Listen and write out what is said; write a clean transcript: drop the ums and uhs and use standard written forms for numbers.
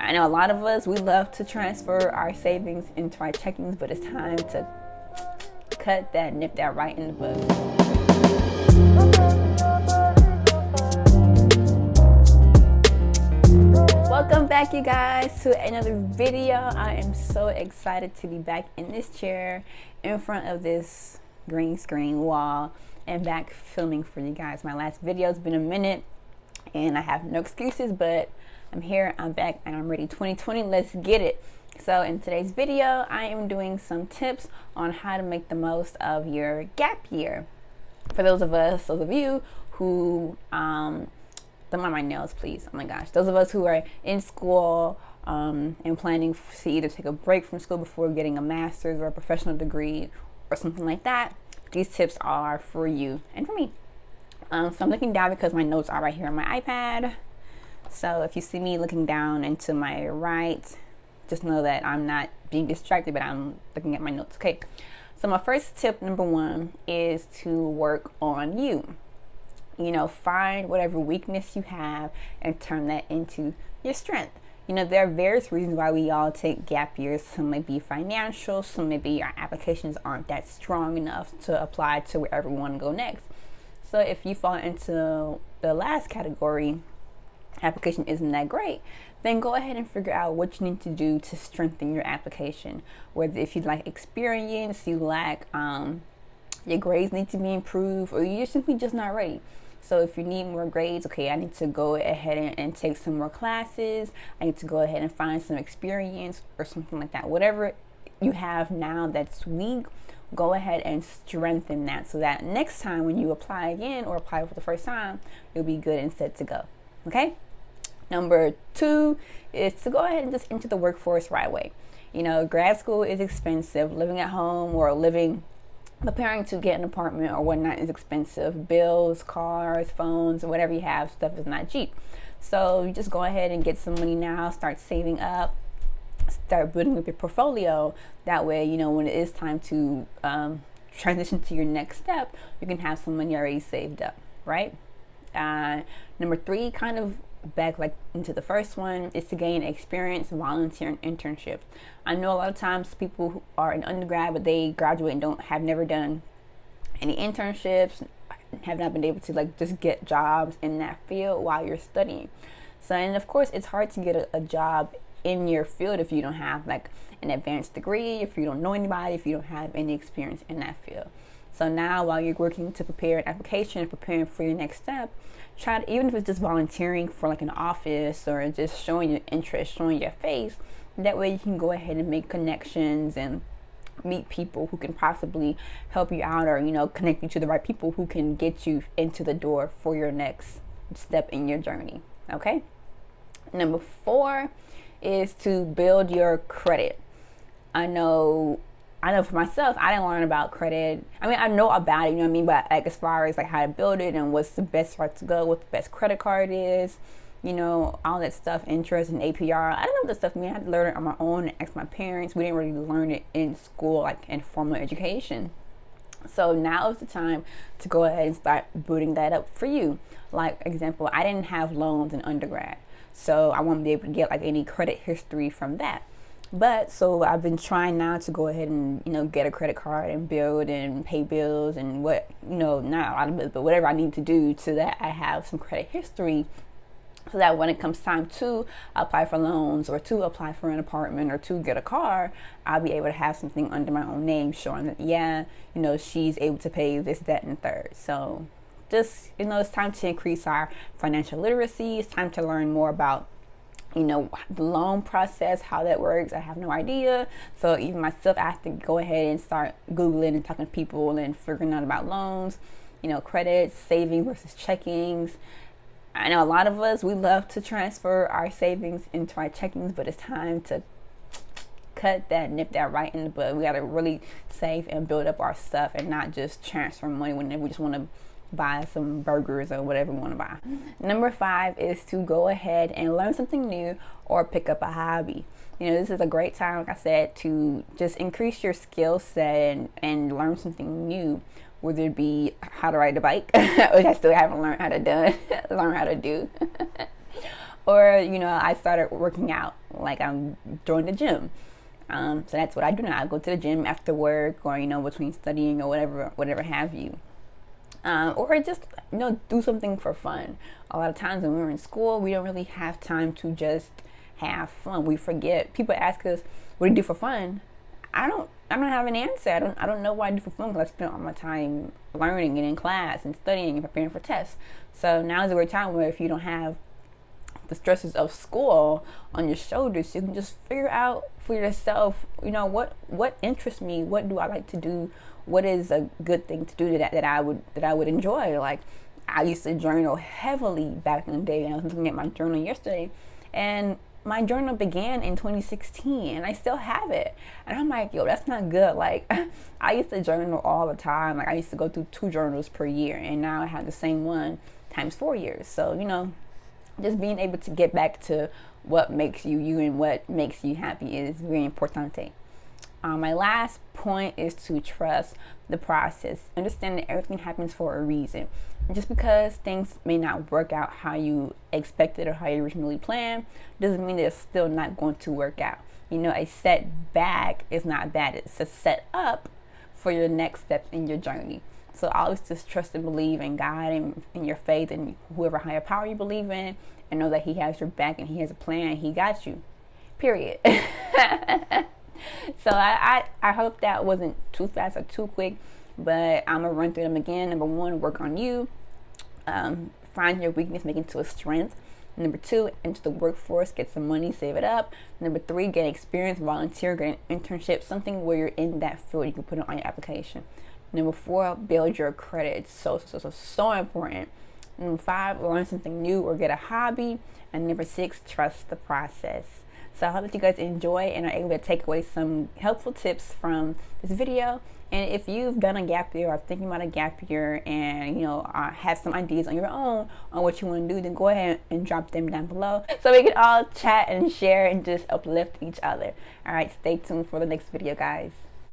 I know a lot of us, we love to transfer our savings into our checkings, but it's time to cut that, nip that right in the bud. Welcome back, you guys, to another video. I am so excited to be back in this chair in front of this green screen wall and back filming for you guys. My last video has been a minute and I have no excuses, but I'm here, I'm back, and I'm ready. 2020, let's get it. So in today's video, I am doing some tips on how to make the most of your gap year. For those of you who, don't mind my nails, please. Oh my gosh. Those of us who are in school and planning to either take a break from school before getting a master's or a professional degree or something like that, these tips are for you and for me. So I'm looking down because my notes are right here on my iPad. So if you see me looking down and to my right, just know that I'm not being distracted, but I'm looking at my notes. Okay. So my first tip, number one, is to work on you. You know, find whatever weakness you have and turn that into your strength. You know, there are various reasons why we all take gap years. Some may be financial, some may be our applications aren't that strong enough to apply to wherever we want to go next. So if you fall into the last category, application isn't that great, then go ahead and figure out what you need to do to strengthen your application. Whether if you lack experience, you lack your grades need to be improved, or you're simply just not ready. So if you need more grades, okay, I need to go ahead and take some more classes. I need to go ahead and find some experience or something like that. Whatever you have now that's weak, go ahead and strengthen that so that next time when you apply again or apply for the first time, you'll be good and set to go. Okay? Number two is to go ahead and just enter the workforce right away. You know, grad school is expensive. Living at home or preparing to get an apartment or whatnot is expensive. Bills, cars, phones, whatever you have, stuff is not cheap. So you just go ahead and get some money now, start saving up, start building up your portfolio. That way, you know, when it is time to transition to your next step, you can have some money already saved up, right? Number three, kind of back like into the first one, is to gain experience, volunteer, and internship. I know a lot of times people who are in undergrad but they graduate and have never done any internships, have not been able to like just get jobs in that field while you're studying. So, and of course it's hard to get a job in your field if you don't have like an advanced degree, if you don't know anybody, if you don't have any experience in that field. So now while you're working to prepare an application and preparing for your next step, try to, even if it's just volunteering for like an office or just showing your interest, showing your face, that way you can go ahead and make connections and meet people who can possibly help you out, or, you know, connect you to the right people who can get you into the door for your next step in your journey. Okay. Number four is to build your credit. I know for myself, I didn't learn about credit. I mean, I know about it, you know what I mean? But like as far as like how to build it and what's the best route to go, what the best credit card is, you know, all that stuff, interest and APR. I don't know the stuff. I mean, I had to learn it on my own and ask my parents. We didn't really learn it in school, like in formal education. So now is the time to go ahead and start building that up for you. Like example, I didn't have loans in undergrad, so I won't be able to get like any credit history from that. But so I've been trying now to go ahead and, you know, get a credit card and build and pay bills and what, you know, not a lot of bills, but whatever I need to do so that I have some credit history, so that when it comes time to apply for loans or to apply for an apartment or to get a car, I'll be able to have something under my own name showing that, yeah, you know, she's able to pay this, that, and third. So just, you know, it's time to increase our financial literacy. It's time to learn more about, you know, the loan process, how that works. I have no idea. So even myself, I have to go ahead and start Googling and talking to people and figuring out about loans, you know, credit, savings versus checkings. I know a lot of us, we love to transfer our savings into our checkings, but it's time to cut that, nip that right in the bud. We got to really save and build up our stuff and not just transfer money whenever we just want to buy some burgers or whatever we want to buy. Number five is to go ahead and learn something new or pick up a hobby. You know, this is a great time, like I said, to just increase your skill set and learn something new, whether it be how to ride a bike, which I still haven't learned how to do, Or, you know, I started working out, like I'm joining the gym. So that's what I do now. I go to the gym after work, or, you know, between studying or whatever have you. Or just, you know, do something for fun. A lot of times when we're in school, we don't really have time to just have fun. We forget. People ask us, what do you do for fun? I don't have an answer. I don't know what I do for fun, because I spend all my time learning and in class and studying and preparing for tests. So now is a great time where, if you don't have the stresses of school on your shoulders, you can just figure out for yourself, you know, what interests me, what do I like to do, what is a good thing to do that I would enjoy. Like, I used to journal heavily back in the day, and I was looking at my journal yesterday, and my journal began in 2016, and I still have it. And I'm like, yo, that's not good. Like, I used to journal all the time. Like, I used to go through 2 journals per year, and now I have the same one times 4 years. So, you know, just being able to get back to what makes you you and what makes you happy is very important. My last point is to trust the process. Understand that everything happens for a reason. Just because things may not work out how you expected or how you originally planned doesn't mean that it's still not going to work out. You know, a setback is not bad. It's a set up for your next step in your journey. So always just trust and believe in God and in your faith and whoever higher power you believe in, and know that He has your back and He has a plan. He got you. Period. So I hope that wasn't too fast or too quick, but I'm gonna run through them again. Number 1, work on you. Find your weakness, make it into a strength. Number 2, enter the workforce, get some money, save it up. Number 3, get experience, volunteer, get an internship, something where you're in that field, you can put it on your application. Number 4, build your credit. It's so important. Number 5, learn something new or get a hobby. And number 6, trust the process. So I hope that you guys enjoy and are able to take away some helpful tips from this video. And if you've done a gap year or thinking about a gap year, and, you know, have some ideas on your own on what you want to do, then go ahead and drop them down below so we can all chat and share and just uplift each other. All right, stay tuned for the next video, guys.